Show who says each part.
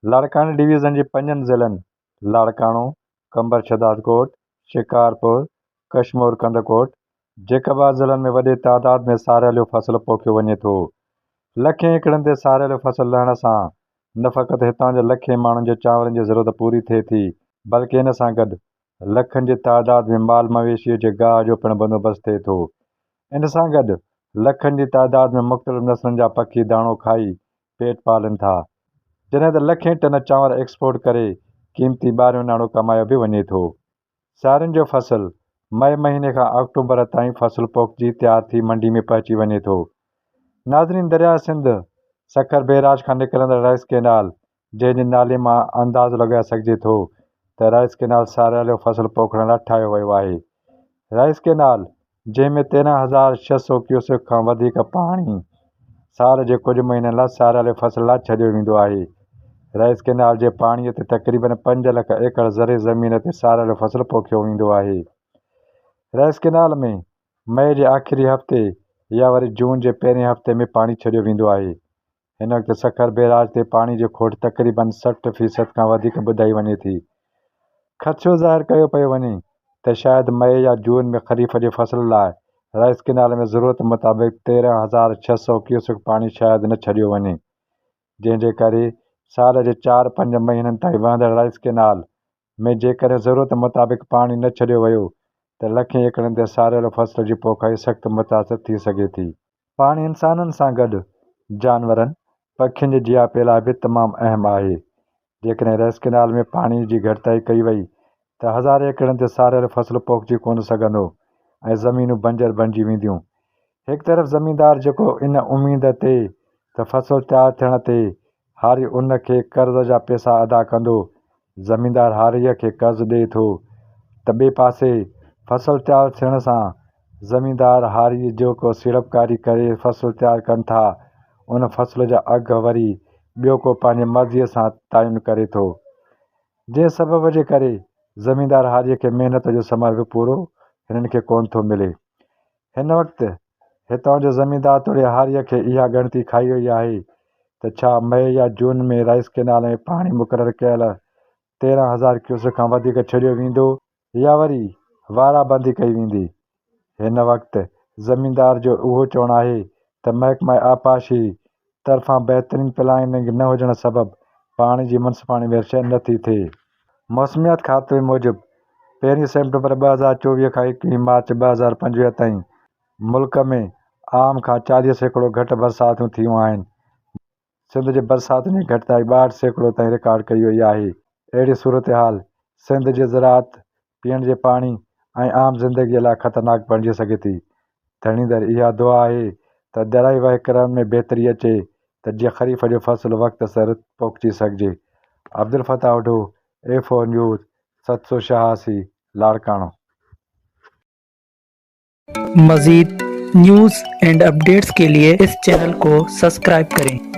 Speaker 1: लाड़कानी division जे 5 ज़िलनि लाड़काणो, कंबर शहदादकोट, शिकारपुर, कशमोर कंदकोट, जेकबा ज़िलनि में वॾे तादाद में सारियल फसल पोखियो वञे थो। लखें एकड़नि ते सारियल फसल लहण सां न फ़क़ति हितां जे लखें माण्हुनि जे चांवरनि जी ज़रूरत पूरी थिए थी, बल्कि इन सां गॾु लखनि जी तादाद में माल मवेशीअ जे गाह जो पिणु बंदोबस्तु थिए थो। इन सां गॾु लखनि जी तादाद में मुख़्तलिफ़ नस्लनि जा पखी दाणो खाई पेट पालनि था, जॾहिं त लखें टन चांवर एक्सपोर्ट करे क़ीमती ॿाहिरियों नाणो कमायो बि वञे थो। सारियुनि जो फसल मई महीने खां अक्टूबर ताईं फसल पोखिजी तयारु थी मंडी में पहुची वञे थो। नाज़रीन, दरिया सिंध सखर बैराज खां निकिरंदड़ राइस कैनाल, जंहिंजे नाले मां अंदाज़ो लॻाए सघिजे थो त राइस कैनाल सारियल फसल पोखण लाइ ठाहियो वियो आहे। राइस कैनाल, जंहिं में 13,600 क्यूसेक खां वधीक पाणी साल जे कुझु महीननि लाइ सारियल फसल लाइ छॾियो वेंदो आहे। राइस कैनाल जे पाणीअ ते तक़रीबन 5 लख एकड़ ज़रे ज़मीन ते सारियल फसल पोखियो वेंदो आहे। राइस कैनाल में मई जे आख़िरी हफ़्ते या वरी जून जे पहिरें हफ़्ते में पाणी छॾियो वेंदो आहे। हिन वक़्तु सखर बैराज ते पाणी जी खोट तक़रीबन 60% खां वधीक ॿुधाई वञे थी। ख़दशो ज़ाहिर कयो पियो वञे त शायदि मई या जून में ख़रीफ़ जी फसल लाइ राइस कैनाल में ज़रूरत मुताबिक़ 13,600 क्यूसेक पाणी शायदि न छॾियो वञे, जंहिंजे करे साल जे 4-5 महीननि ताईं वहंदड़ राइस कैनाल में जेकॾहिं ज़रूरत मुताबिक़ पाणी न छॾियो वियो त लखें एकड़नि ते सारियल फसल जी पोखाई सख़्तु मुतासिर थी सघे थी। पाणी इंसाननि सां गॾु जानवरनि, पखियुनि जी जियापे लाइ बि तमामु अहम आहे। जेकॾहिं राइस कैनाल में पाणी जी घटिताई कई वई त हज़ार एकड़नि ते सारियल फसल पोखिजी कोन सघंदो ऐं ज़मीनूं बंजर बणिजी वेंदियूं। हिकु तरफ़ ज़मींदार जेको इन उमेद ते त फसल तयारु थियण ते हारी उन खे कर्ज़ जा पैसा अदा कंदो, ज़मींदार हारीअ खे कर्ज़ ॾिए थो, त ॿिए पासे फसल तयारु थियण सां ज़मींदार हारी जेको सीड़पकारी करे फसल तयारु कनि था, उन फसल जा अघु वरी ॿियो को पंहिंजी मर्ज़ीअ सां तइनु करे थो, जंहिं सबब जे करे ज़मींदार हारीअ खे महिनत जो समर बि पूरो हिननि खे कोन थो मिले। हिन वक़्तु हितां जो ज़मींदार तोड़े हारीअ खे इहा ॻणती खाई वई आहे त छा मई या जून में राइस कैनाल में पाणी मुक़ररु कयल 13,000 क्यूसेक खां वधीक छॾियो वेंदो या वरी वाराबंदी कई वेंदी। हिन वक़्तु ज़मींदार जो उहो चवणु आहे त महकमा आबपाशी तरफ़ां बहितरीन प्लानिंग न हुजण सबबि पाणी जी मुंसिफ़ाणी विरछे नथी थिए। मौसमियात खाते मूजिबि 1 सेप्टेम्बर 2024 खां 21 मार्च 2025 ताईं मुल्क में आम खां 40% घटि बरसातूं थियूं आहिनि। सिंध जे बरसातुनि जी घटिताई 62% ताईं रिकॉर्ड कई वई आहे। अहिड़ी सूरत हाल सिंध जी ज़राअत, पीअण जे पाणी ऐं आम ज़िंदगीअ लाइ ख़तरनाक बणिजी सघे थी। धणींदड़ इहा दुआ आहे त दरियाई वहिकरनि में बहितरी अचे त जीअं ख़रीफ़ जो फसल वक़्त सर पोखिजी सघिजे। Abdul Fatah Udho, A4 news, 786 Larkana.
Speaker 2: मज़ीद न्यूज़ एंड अपडेट्स के लिए इस चैनल को सब्सक्राइब करें।